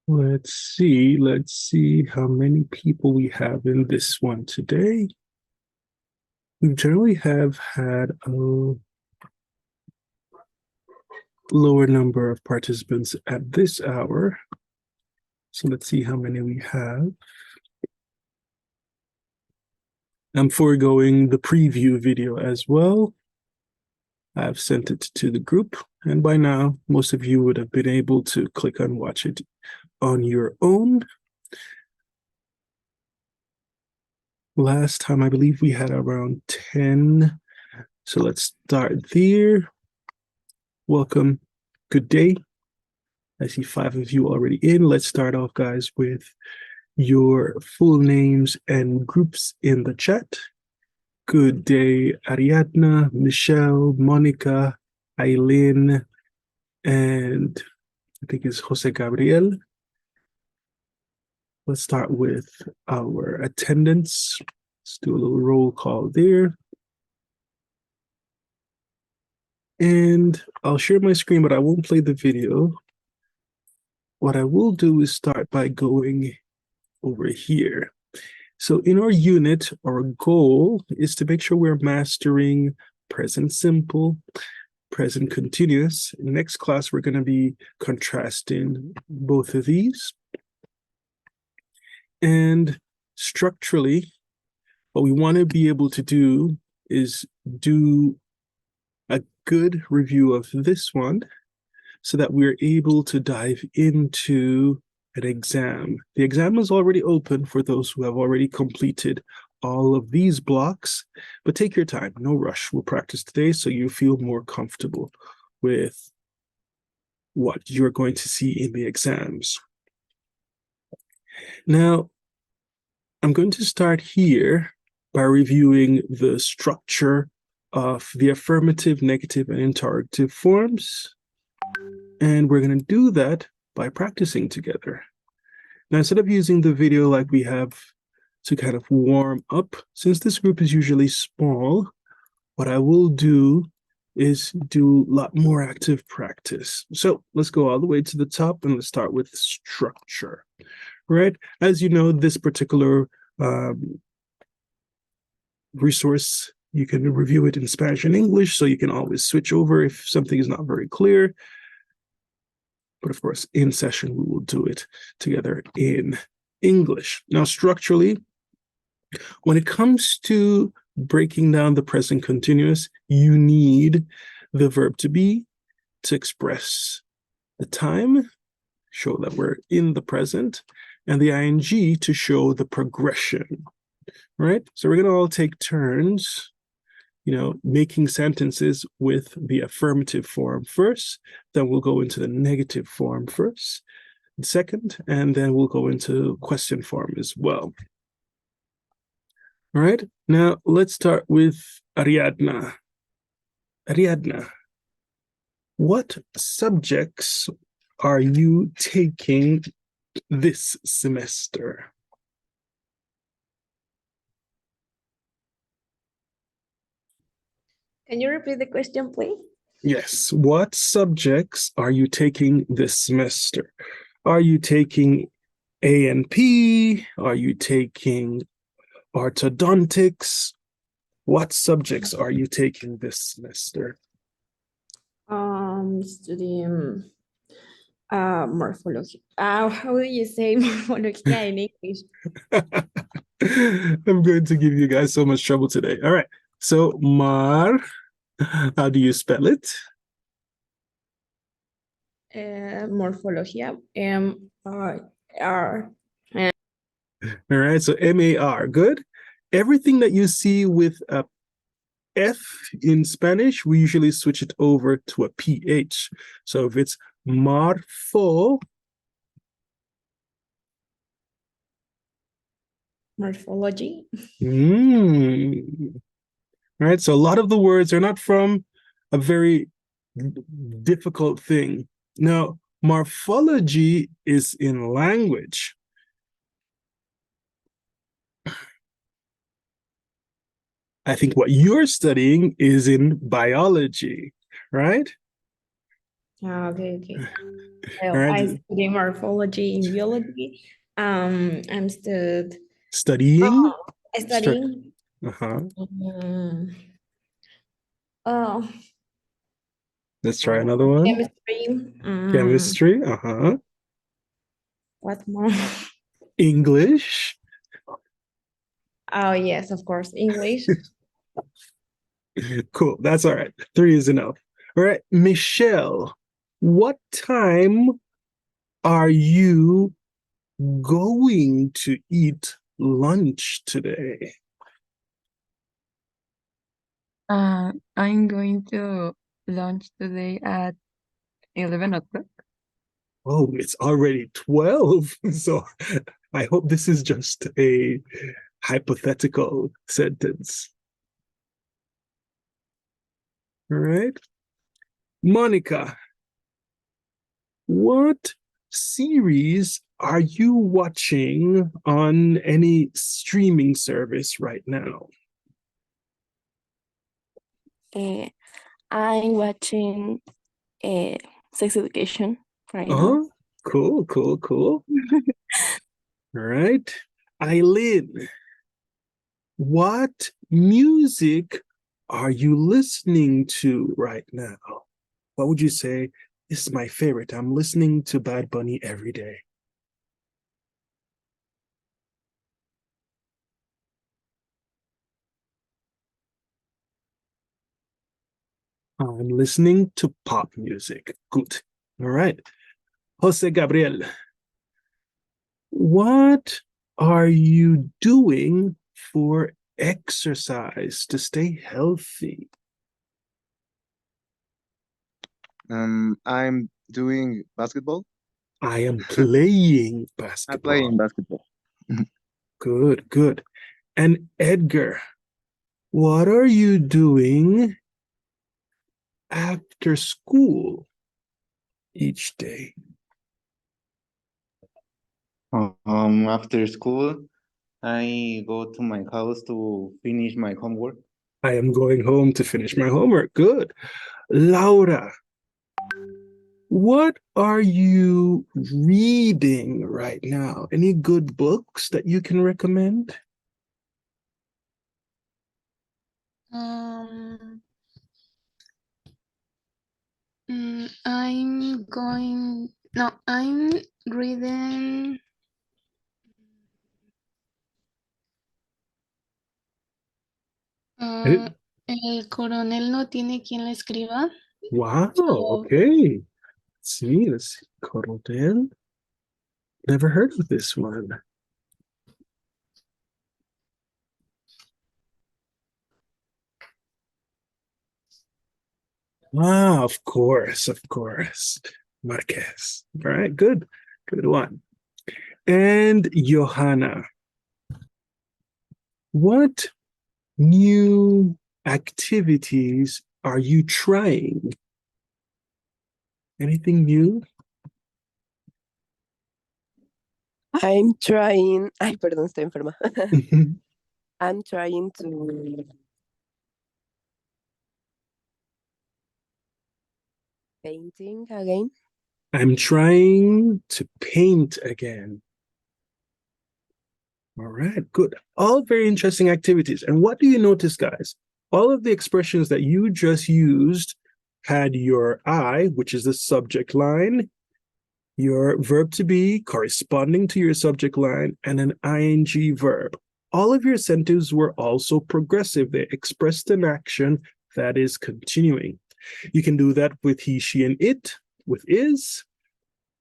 Let's see how many people we have in this one today. We generally have had a lower number of participants at this hour. So let's see how many we have. I'm foregoing the preview video as well. I've sent it to the group, and by now, most of you would have been able to click on watch it on your own. Last time, I believe we had around 10. So let's start there. Welcome. Good day. I see 5 of you already in. Let's start off, guys, with your full names and groups in the chat. Good day, Ariadna, Michelle, Monica, Eileen, and I think it's Jose Gabriel. Let's start with our attendance. Let's do a little roll call there. And I'll share my screen, but I won't play the video. What I will do is start by going over here. So in our unit, our goal is to make sure we're mastering present simple, present continuous. In the next class, we're going to be contrasting both of these. And structurally, what we want to be able to do is do a good review of this one so that we're able to dive into an exam. The exam is already open for those who have already completed all of these blocks, but take your time, no rush. We'll practice today so you feel more comfortable with what you're going to see in the exams. Now, I'm going to start here by reviewing the structure of the affirmative, negative, and interrogative forms. And we're going to do that by practicing together. Now, instead of using the video like we have to kind of warm up, since this group is usually small, what I will do is do a lot more active practice. So let's go all the way to the top and let's start with structure, right? As you know, this particular resource, you can review it in Spanish and English, so you can always switch over if something is not very clear. But of course, in session, we will do it together in English. Now, structurally, when it comes to breaking down the present continuous, you need the verb to be to express the time, show that we're in the present, and the ing to show the progression, right? So we're going to all take turns, making sentences with the affirmative form first, then we'll go into the negative form first, second, and then we'll go into question form as well. All right, now let's start with Ariadna. Ariadna, what subjects are you taking this semester? Can you repeat the question, please? Yes. What subjects are you taking this semester? Are you taking A&P? Are you taking orthodontics? What subjects are you taking this semester? Studying morphology. How do you say morphology in English? I'm going to give you guys so much trouble today. All right. So, how do you spell it? Morphologia, M-R. All right. So, M-A-R. Good. Everything that you see with a F in Spanish, we usually switch it over to a PH. So, if it's morphology. All right, so a lot of the words are not from a very difficult thing. Now, morphology is in language. I think what you're studying is in biology, right? Okay. All Well, right. I study morphology in biology. I'm Studying. Start. studying. Uh-huh. Um, oh, Let's try another one. chemistry. Chemistry. Uh-huh. What more? English. Oh, yes, of course, English. Cool. That's all right. 3 is enough. All right. Michelle, what time are you going to eat lunch today? I'm going to lunch today at 11 o'clock. Oh, it's already 12. So I hope this is just a hypothetical sentence. All right. Monica, what series are you watching on any streaming service right now? I'm watching Sex Education right now. Oh, cool. All right. Eileen, what music are you listening to right now? What would you say? This is my favorite. I'm listening to Bad Bunny every day. I'm listening to pop music. Good. All right. Jose Gabriel, what are you doing for exercise to stay healthy? I'm doing basketball. I am playing I'm basketball. playing basketball. Good. And Edgar, what are you doing after school each day? After school, I go to my house to finish my homework. I am going home to finish my homework. Good. Laura, what are you reading right now? Any good books that you can recommend? I'm reading El coronel no tiene quien le escriba. Wow, So, okay. Let's see. Coronel. Never heard of this one. Ah, of course. Marquez. All right, good one. And Johanna, what new activities are you trying? Anything new? I'm trying. Ay, perdón, estoy enferma. I'm trying to painting again. I'm trying to paint again. All right, good. All very interesting activities. And what do you notice, guys? All of the expressions that you just used had your I, which is the subject line, your verb to be corresponding to your subject line, and an ing verb. All of your sentences were also progressive. They expressed an action that is continuing. You can do that with he, she, and it, with is,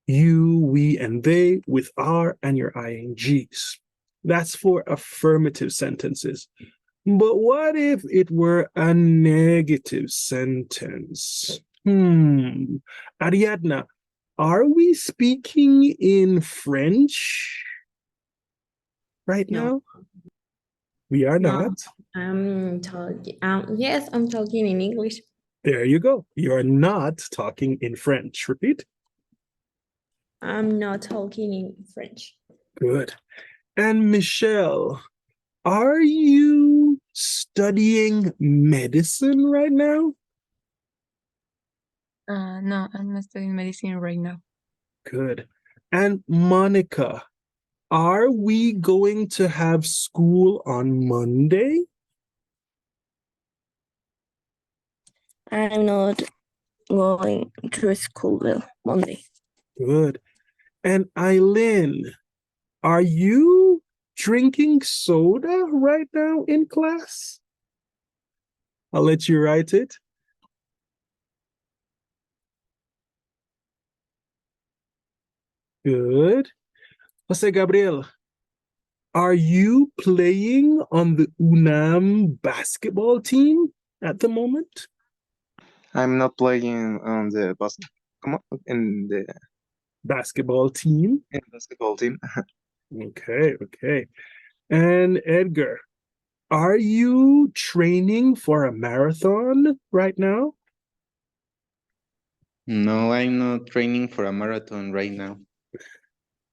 you, we, and they, with are, and your ings. That's for affirmative sentences. But what if it were a negative sentence? Ariadna, are we speaking in French right No. now? We are No. not. I'm talking. Yes, I'm talking in English. There you go. You are not talking in French. Repeat. I'm not talking in French. Good. And Michelle, are you studying medicine right now? No, I'm not studying medicine right now. Good. And Monica, are we going to have school on Monday? I'm not going to school Monday. Good. And Eileen, are you drinking soda right now in class? I'll let you write it. Good. Jose Gabriel, are you playing on the UNAM basketball team at the moment? I'm not playing on the Basketball team? basketball team. Okay, okay. And Edgar, are you training for a marathon right now? No, I'm not training for a marathon right now.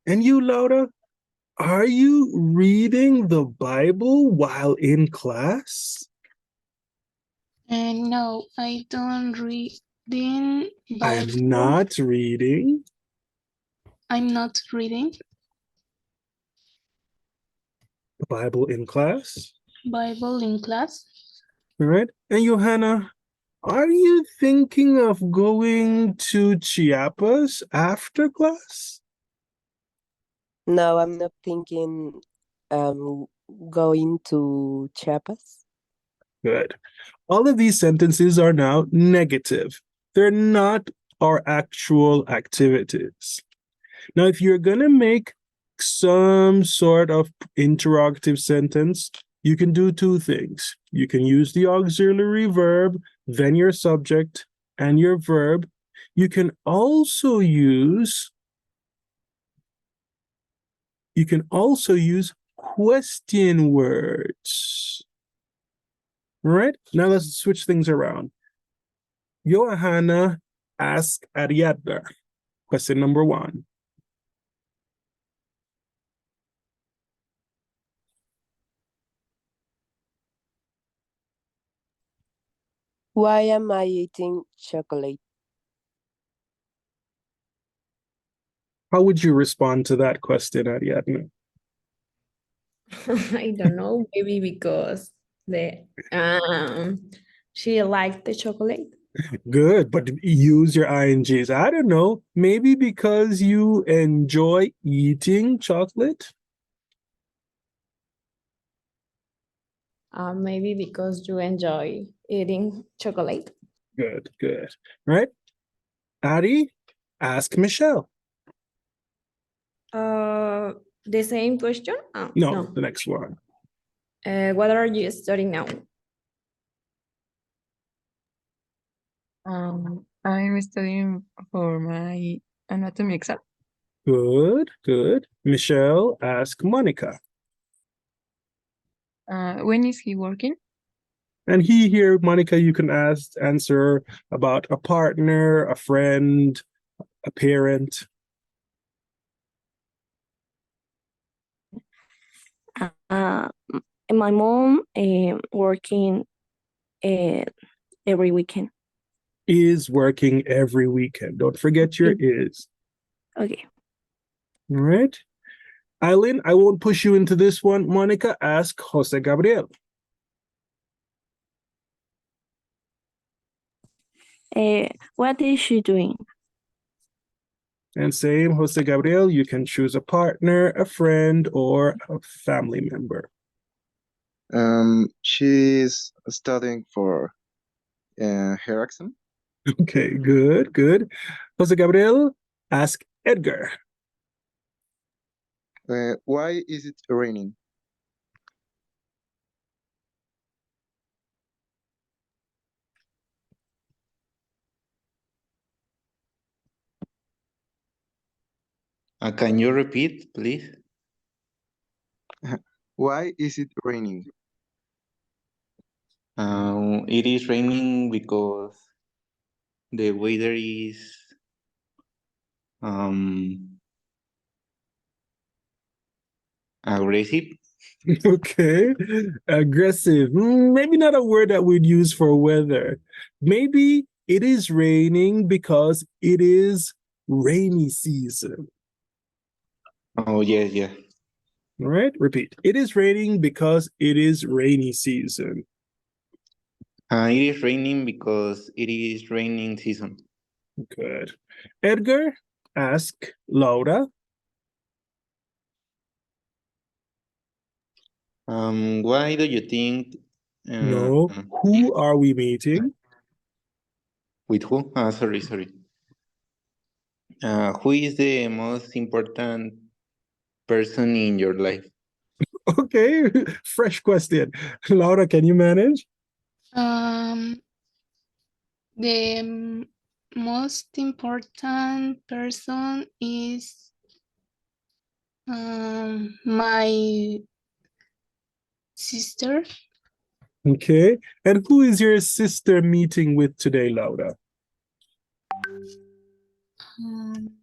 And you, Laura, are you reading the Bible while in class? And no, I don't reading I'm Bible. not reading. I'm not reading The Bible in class. Bible in class. All right. And Johanna, are you thinking of going to Chiapas after class? No, I'm not thinking going to Chiapas. Good. All of these sentences are now negative. They're not our actual activities. Now, if you're going to make some sort of interrogative sentence, you can do two things. You can use the auxiliary verb, then your subject and your verb. You can also use question words. Right? Now let's switch things around. Johanna asked Ariadna, question number 1. Why am I eating chocolate? How would you respond to that question, Ariadna? I don't know, maybe because she liked the chocolate. Good, but use your INGs. I don't know, maybe because you enjoy eating chocolate? Maybe because you enjoy eating chocolate. Good, good. Right? Ari, ask Michelle. The same question? No, the next one. What are you studying now? I'm studying for my anatomy exam. Good, good. Michelle, ask Monica. When is he working? And here, Monica, you can answer about a partner, a friend, a parent. My mom working every weekend. Is working every weekend. Don't forget your is. Okay. All right. Eileen, I won't push you into this one. Monica, ask Jose Gabriel. What is she doing? And same, Jose Gabriel, you can choose a partner, a friend, or a family member. She's studying for her exam. Okay, good, good. Jose Gabriel, ask Edgar. Why is it raining? Can you repeat, please? Why is it raining? It is raining because the weather is aggressive. Okay, aggressive. Maybe not a word that we'd use for weather. Maybe It is raining because it is rainy season. Oh, yeah. All right, repeat. It is raining because it is rainy season. It is raining because it is raining season. Good. Edgar, ask Laura. Why do you think? No, who are we meeting? With who? Sorry. Who is the most important person in your life? Okay, fresh question. Laura, can you manage? The most important person is my sister. Okay, and who is your sister meeting with today, Laura? Um,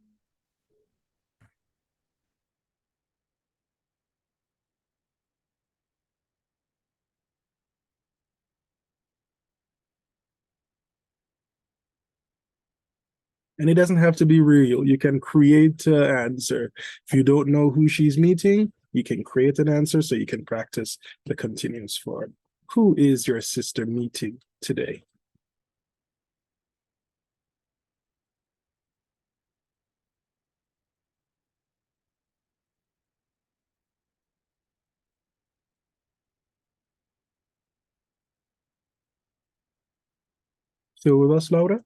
And it doesn't have to be real. You can create an answer. If you don't know who she's meeting, you can create an answer so you can practice the continuous form. Who is your sister meeting today? Still with us, Laura?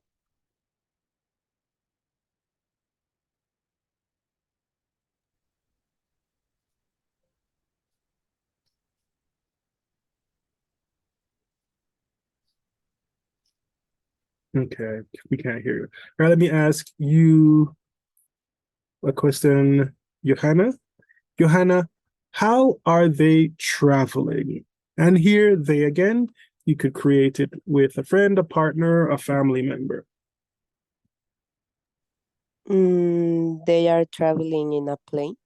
Okay, we can't hear you. All right, let me ask you a question, Johanna. Johanna, how are they traveling? And here they again, you could create it with a friend, a partner, a family member. They are traveling in a plane.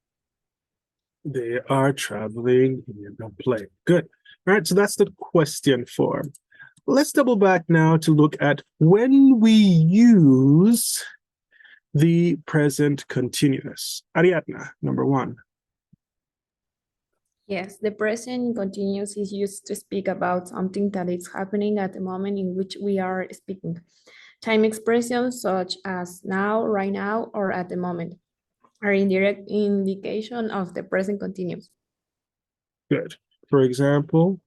They are traveling in a plane. Good. All right, so that's the question form. Let's double back now to look at when we use the present continuous. Ariadna, number one. Yes, the present continuous is used to speak about something that is happening at the moment in which we are speaking. Time expressions such as now, right now, or at the moment are indirect indication of the present continuous. Good. For example,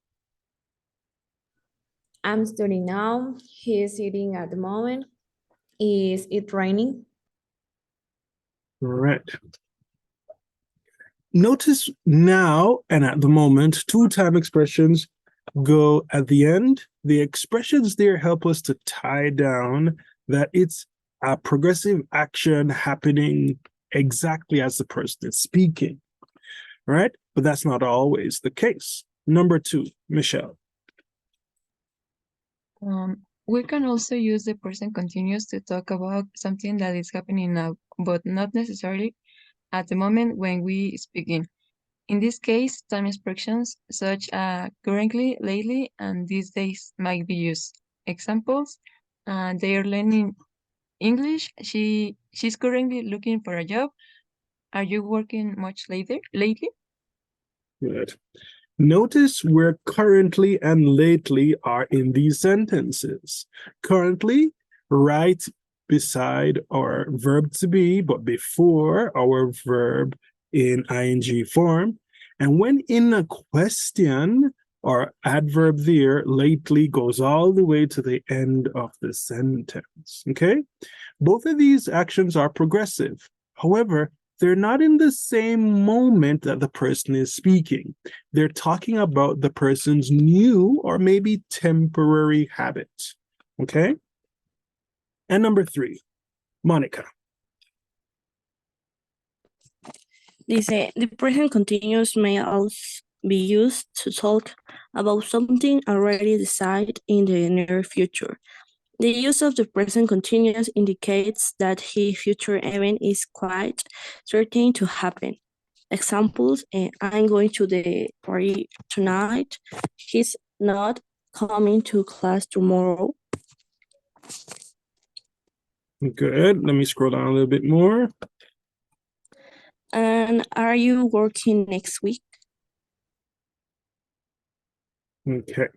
I'm studying now. He is sitting at the moment. Is it raining? right. Notice now and at the moment, two time expressions go at the end. The expressions there help us to tie down that it's a progressive action happening exactly as the person is speaking, right? But that's not always the case. Number two, Michelle. We can also use the present continuous to talk about something that is happening now, but not necessarily at the moment when we speaking. In this case, time expressions such as currently, lately, and these days might be used. Examples, they are learning English. She's currently looking for a job. Are you working much lately? Good. Notice where currently and lately are in these sentences. Currently, right beside our verb to be, but before our verb in ing form. And when in a question, our adverb there, lately, goes all the way to the end of the sentence. Okay? Both of these actions are progressive. However, they're not in the same moment that the person is speaking. They're talking about the person's new or maybe temporary habit. Okay? And number three, Monica. Dice, the present continuous may also be used to talk about something already decided in the near future. The use of the present continuous indicates that a future event is quite certain to happen. Examples, I'm going to the party tonight. He's not coming to class tomorrow. Good. Let me scroll down a little bit more. And are you working next week? Okay.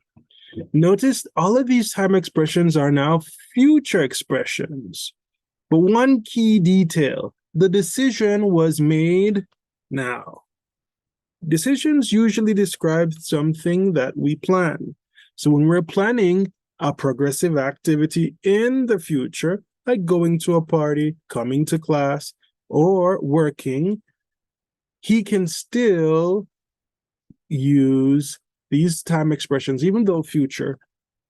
Notice all of these time expressions are now future expressions. But one key detail, the decision was made now. Decisions usually describe something that we plan. So when we're planning a progressive activity in the future, like going to a party, coming to class, or working, he can still use these time expressions, even though future,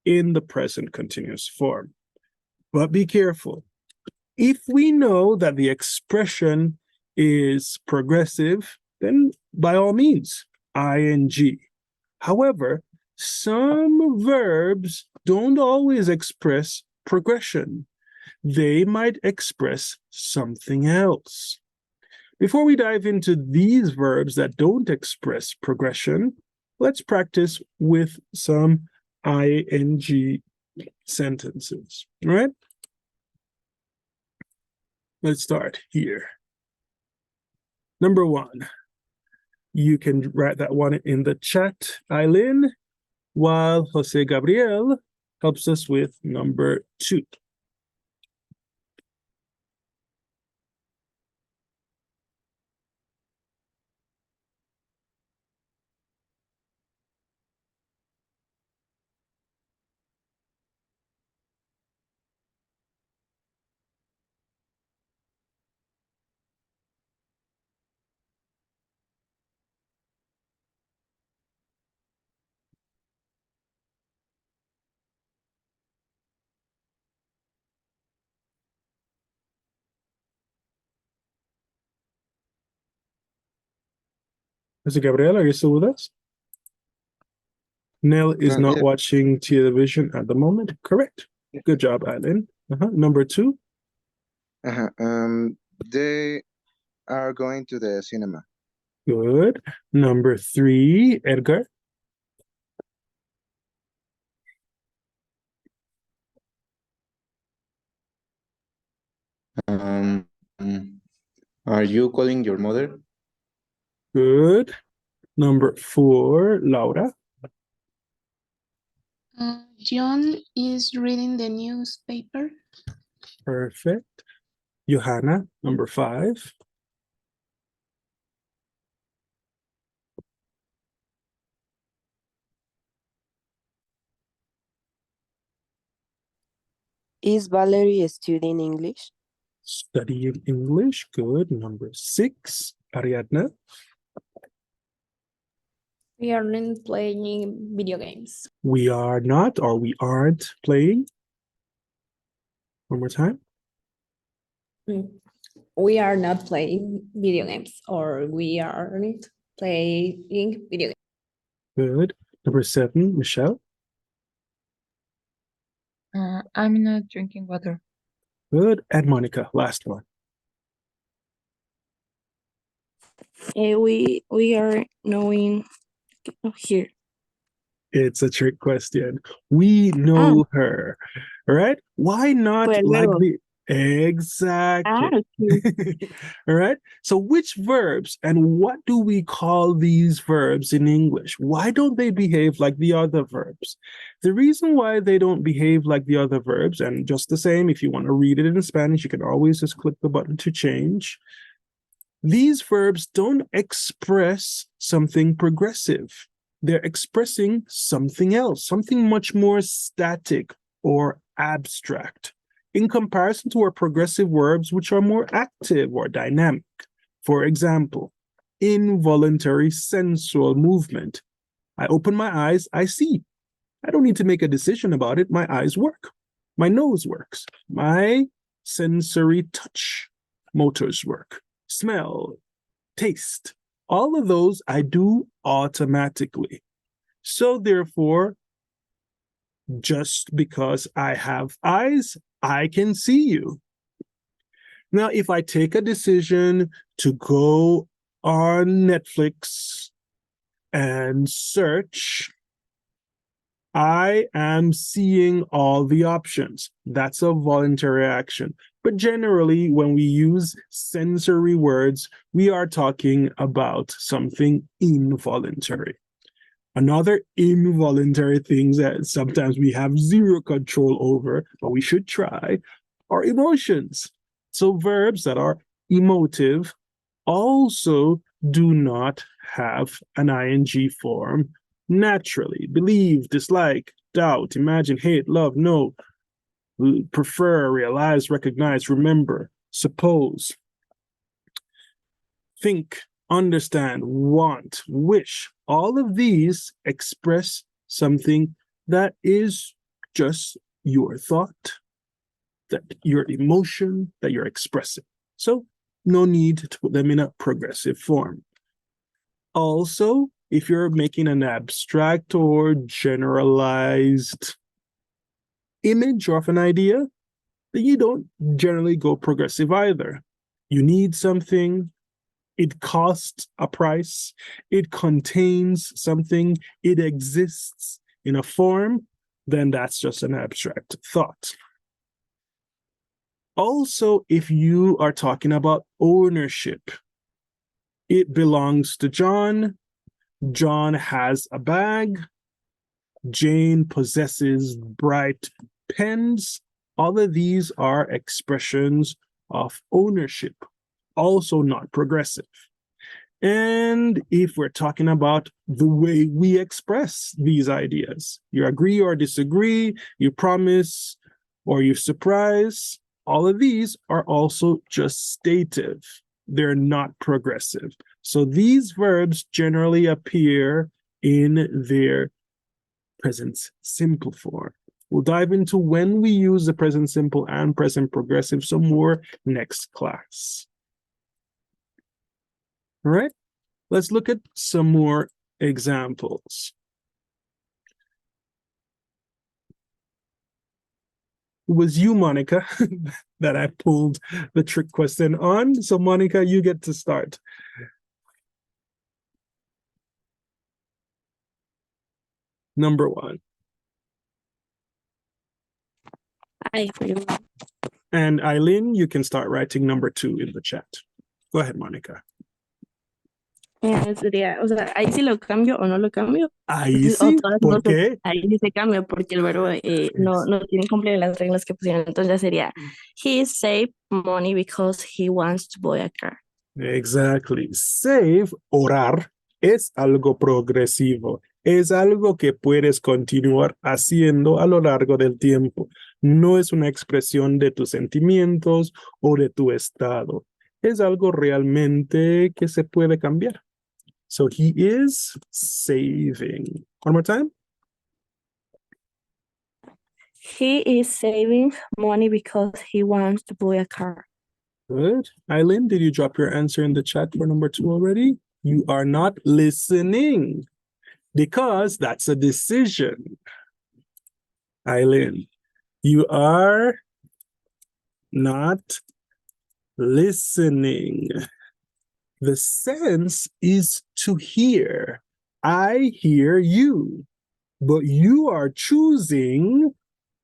in the present continuous form. But be careful. If we know that the expression is progressive, then by all means, ing. However, some verbs don't always express progression. They might express something else. Before we dive into these verbs that don't express progression, let's practice with some ing sentences, all right? Let's start here. Number one, you can write that one in the chat, Eileen, while Jose Gabriel helps us with number two. Jose Gabriel, are you still with us? Nell is not Yeah. watching television at the moment. Correct. Good job, Eileen. Number two. They are going to the cinema. Good. Number three, Edgar. Um, are you calling your mother? Good. Number four, Laura. John is reading the newspaper. Perfect. Johanna, number five. Is Valerie studying English? Studying English. Good. Number six, Ariadna. We aren't playing video games. We are not, or we aren't playing. One more time. We are not playing video games, or we aren't playing video games. Good. Number seven, Michelle. I'm not drinking water. Good. And Monica, last one. We are knowing here. It's a trick question. We know her, right? Why not Pues like luego. the exactly? Okay. All right. So which verbs and what do we call these verbs in English? Why don't they behave like the other verbs? The reason why they don't behave like the other verbs, and just the same, if you want to read it in Spanish, you can always just click the button to change. These verbs don't express something progressive. They're expressing something else, something much more static or abstract, in comparison to our progressive verbs, which are more active or dynamic. For example, involuntary sensual movement. I open my eyes, I see. I don't need to make a decision about it. My eyes work. My nose works. My sensory touch motors work. Smell, taste, all of those I do automatically. So therefore, just because I have eyes, I can see you. Now, if I take a decision to go on Netflix and search, I am seeing all the options. That's a voluntary action. But generally, when we use sensory words, we are talking about something involuntary. Another involuntary thing that sometimes we have zero control over, but we should try, are emotions. So verbs that are emotive also do not have an ing form naturally. Believe, dislike, doubt, imagine, hate, love, know, prefer, realize, recognize, remember, suppose, think, understand, want, wish. All of these express something that is just your thought, that your emotion that you're expressing. So no need to put them in a progressive form. Also, if you're making an abstract or generalized image of an idea, then you don't generally go progressive either. You need something, it costs a price, it contains something, it exists in a form, then that's just an abstract thought. Also, if you are talking about ownership, it belongs to John. John has a bag. Jane possesses bright pens. All of these are expressions of ownership, also not progressive. And if we're talking about the way we express these ideas, you agree or disagree, you promise or you surprise, all of these are also just stative. They're not progressive. So these verbs generally appear in their present simple form. We'll dive into when we use the present simple and present progressive some more next class. All right, let's look at some more examples. It was you, Monica, that I pulled the trick question on. So Monica, you get to start. Number one. And Eileen, you can start writing number two in the chat. Go ahead, Monica. Sería, o sea, ahí sí lo cambio o no lo cambio. Ahí O sí, todas ¿por no qué? ahí sí se cambia porque el verbo no tiene cumplir las reglas que pusieron. Entonces ya sería, he saved money because he wants to buy a car. Exactly. Save, orar, es algo progresivo. Es algo que puedes continuar haciendo a lo largo del tiempo. No es una expresión de tus sentimientos o de tu estado. Es algo realmente que se puede cambiar. So he is saving. One more time. He is saving money because he wants to buy a car. Good. Eileen, did you drop your answer in the chat for number two already? You are not listening because that's a decision. Eileen, you are not listening. The sense is to hear. I hear you, but you are choosing,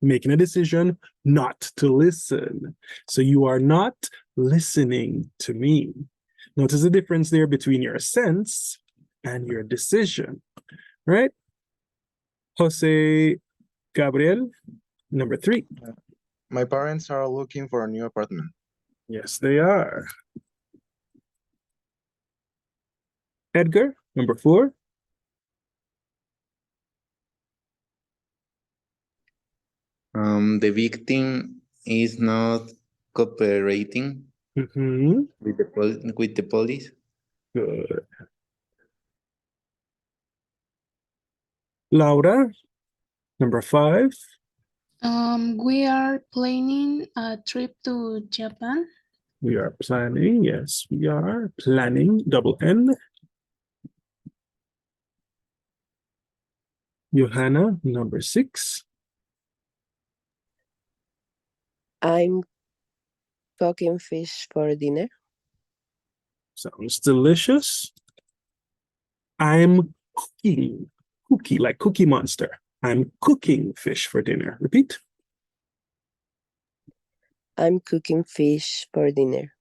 making a decision not to listen. So you are not listening to me. Notice the difference there between your sense and your decision, right? Jose Gabriel, number three. My parents are looking for a new apartment. Yes, they are. Edgar, number four. The victim is not cooperating with the police. Good. Laura, number five. We are planning a trip to Japan. We are planning, yes, we are planning, double N. Johanna, number six. I'm cooking fish for dinner. Sounds delicious. I'm cooking, cookie, like Cookie Monster. I'm cooking fish for dinner. Repeat. I'm cooking fish for dinner.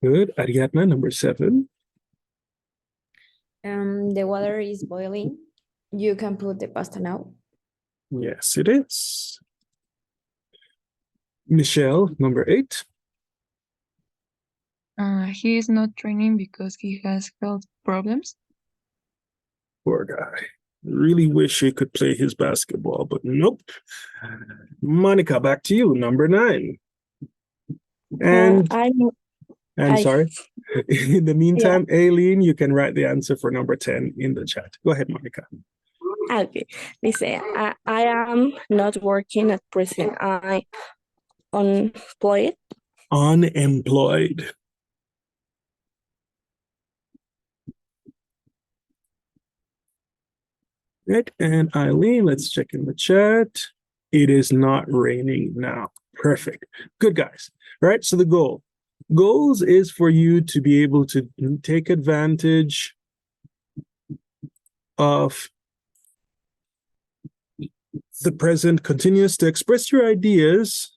Good. Ariadna, number 7. The water is boiling. You can put the pasta now. Yes, it is. Michelle, number 8. He is not training because he has health problems. Poor guy. Really wish he could play his basketball, but nope. Monica, back to you, number 9. And I sorry. In the meantime, Aileen, you can write the answer for number 10 in the chat. Go ahead, Monica. Okay. They say I am not working at present. I unemployed. Unemployed. Right, and Eileen, let's check in the chat. It is not raining now. Perfect. Good, guys. Right, so the goals is for you to be able to take advantage of the present continuous to express your ideas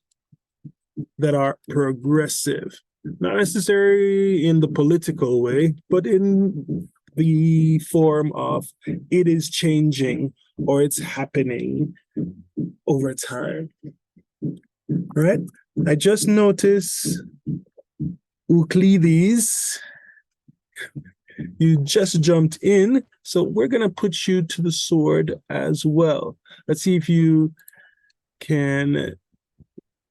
that are progressive, not necessarily in the political way, but in the form of it is changing or it's happening over time. Right? I just noticed Euclides, you just jumped in, so we're going to put you to the sword as well. Let's see if you can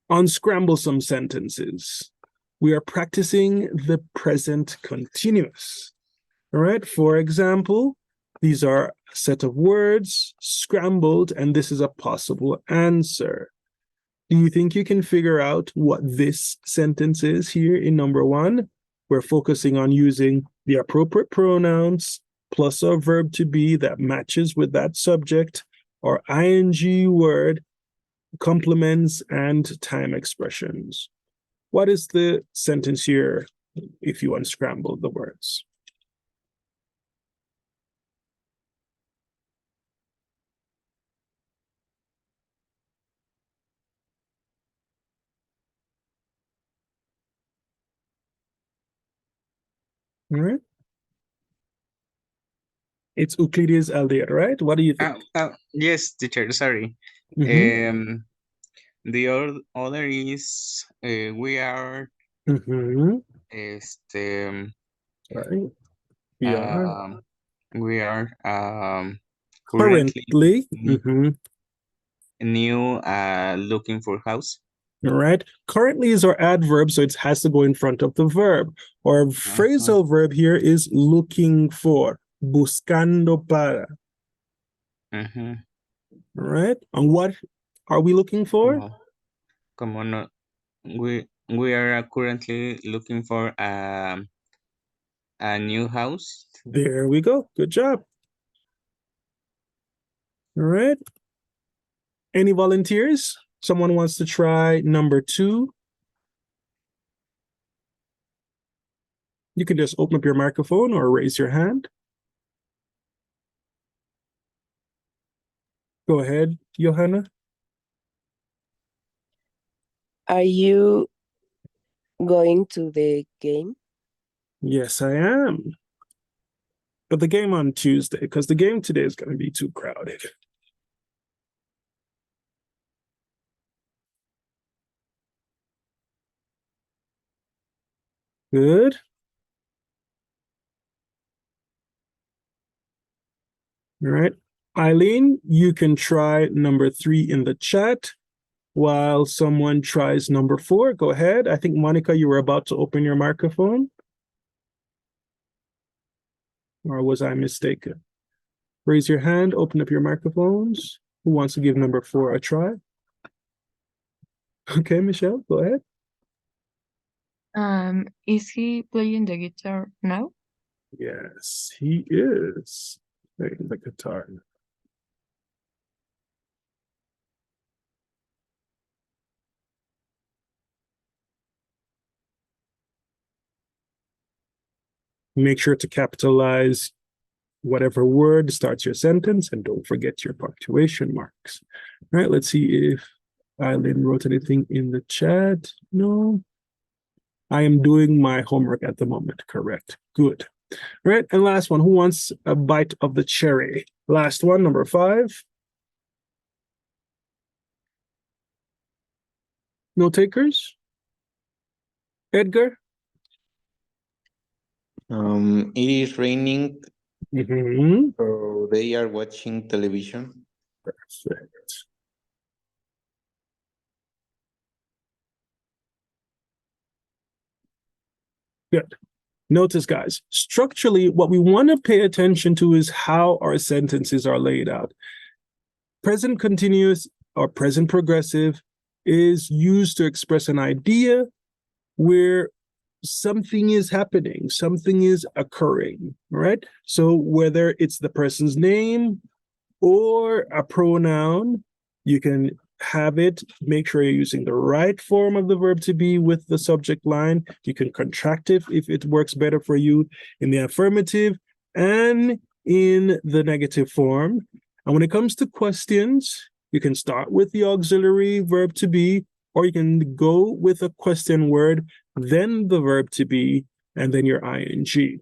unscramble some sentences. We are practicing the present continuous. All right, for example, these are a set of words scrambled, and this is a possible answer. Do you think you can figure out what this sentence is here in number 1? We're focusing on using the appropriate pronouns plus a verb to be that matches with that subject or ing word, complements, and time expressions. What is the sentence here if you unscramble the words? All right. It's Euclides Aldear, right? What do you think? Yes, teacher, sorry. Mhm. The other is we are Mhm. Right. we are Currently. currently Mhm. new looking for house. All right. Currently is our adverb, so it has to go in front of the verb. Our phrasal verb here is looking for. Buscando para. All right. And what are we looking for? Como no, we are currently looking for a new house. There we go. Good job. All right. Any volunteers? Someone wants to try number 2? You can just open up your microphone or raise your hand. Go ahead, Johanna. Are you going to the game? Yes, I am. But the game on Tuesday, because the game today is going to be too crowded. Good. All right. Eileen, you can try number 3 in the chat while someone tries number 4. Go ahead. I think, Monica, you were about to open your microphone. Or was I mistaken? Raise your hand, open up your microphones. Who wants to give number 4 a try? Okay, Michelle, go ahead. Is he playing the guitar now? Yes, he is playing the guitar. Make sure to capitalize whatever word starts your sentence, and don't forget your punctuation marks. All right, let's see if Eileen wrote anything in the chat? No. I am doing my homework at the moment. Correct. Good. All right. And last one. Who wants a bite of the cherry? Last one, number 5. No takers? Edgar? It is raining, Mm-hmm. so they are watching television. Perfect. Good. Notice, guys, structurally, what we want to pay attention to is how our sentences are laid out. Present continuous or present progressive is used to express an idea where something is happening, something is occurring, right? So whether it's the person's name or a pronoun, you can have it, make sure you're using the right form of the verb to be with the subject line. You can contract it if it works better for you in the affirmative and in the negative form. And when it comes to questions, you can start with the auxiliary verb to be, or you can go with a question word, then the verb to be, and then your ing.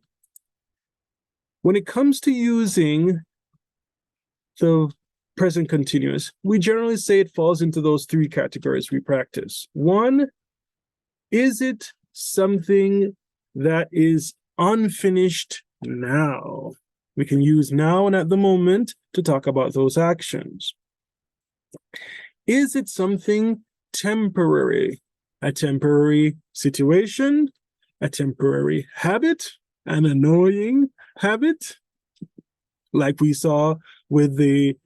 When it comes to using the present continuous, we generally say it falls into those 3 categories we practice. 1, is it something that is unfinished now? We can use now and at the moment to talk about those actions. Is it something temporary? A temporary situation, a temporary habit, an annoying habit, like we saw with the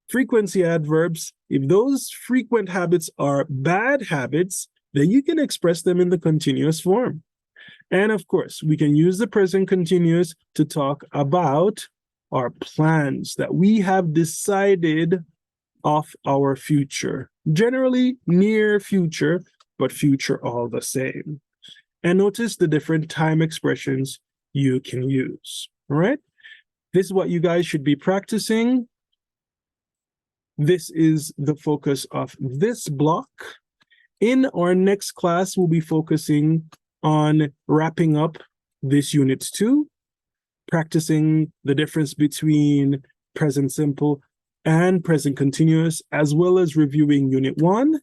frequency adverbs. If those frequent habits are bad habits, then you can express them in the continuous form. And of course, we can use the present continuous to talk about our plans that we have decided of our future, generally near future, but future all the same. And notice the different time expressions you can use, all right? This is what you guys should be practicing. This is the focus of this block. In our next class, we'll be focusing on wrapping up this unit 2, practicing the difference between present simple and present continuous, as well as reviewing unit 1.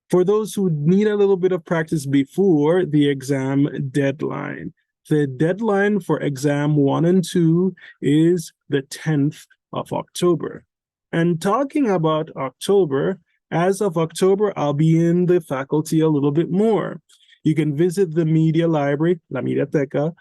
For those who need a little bit of practice before the exam deadline, the deadline for exam 1 and 2 is the 10th of October. And talking about October, as of October, I'll be in the faculty a little bit more. You can visit the media library, La Mediateca,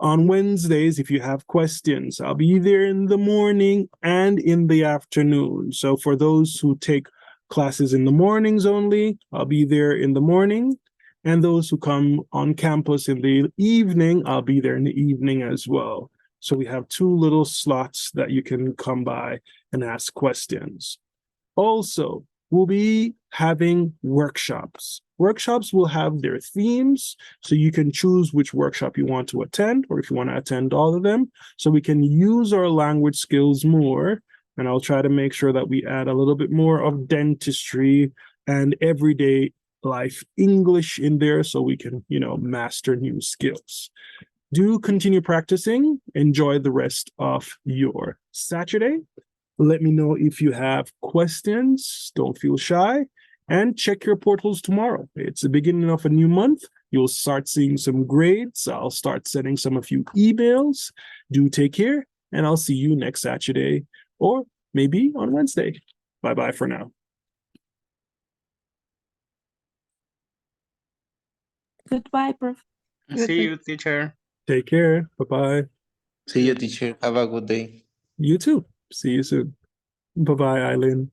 on Wednesdays if you have questions. I'll be there in the morning and in the afternoon. So for those who take classes in the mornings only, I'll be there in the morning. And those who come on campus in the evening, I'll be there in the evening as well. So we have 2 little slots that you can come by and ask questions. Also, we'll be having workshops. Workshops will have their themes, so you can choose which workshop you want to attend, or if you want to attend all of them, so we can use our language skills more. And I'll try to make sure that we add a little bit more of dentistry and everyday life English in there so we can, master new skills. Do continue practicing. Enjoy the rest of your Saturday. Let me know if you have questions. Don't feel shy. And check your portals tomorrow. It's the beginning of a new month. You'll start seeing some grades. I'll start sending some of you emails. Do take care, and I'll see you next Saturday or maybe on Wednesday. Bye-bye for now. Goodbye, Prof. See you, teacher. Take care. Bye-bye. See you, teacher. Have a good day. You too. See you soon. Bye-bye, Eileen.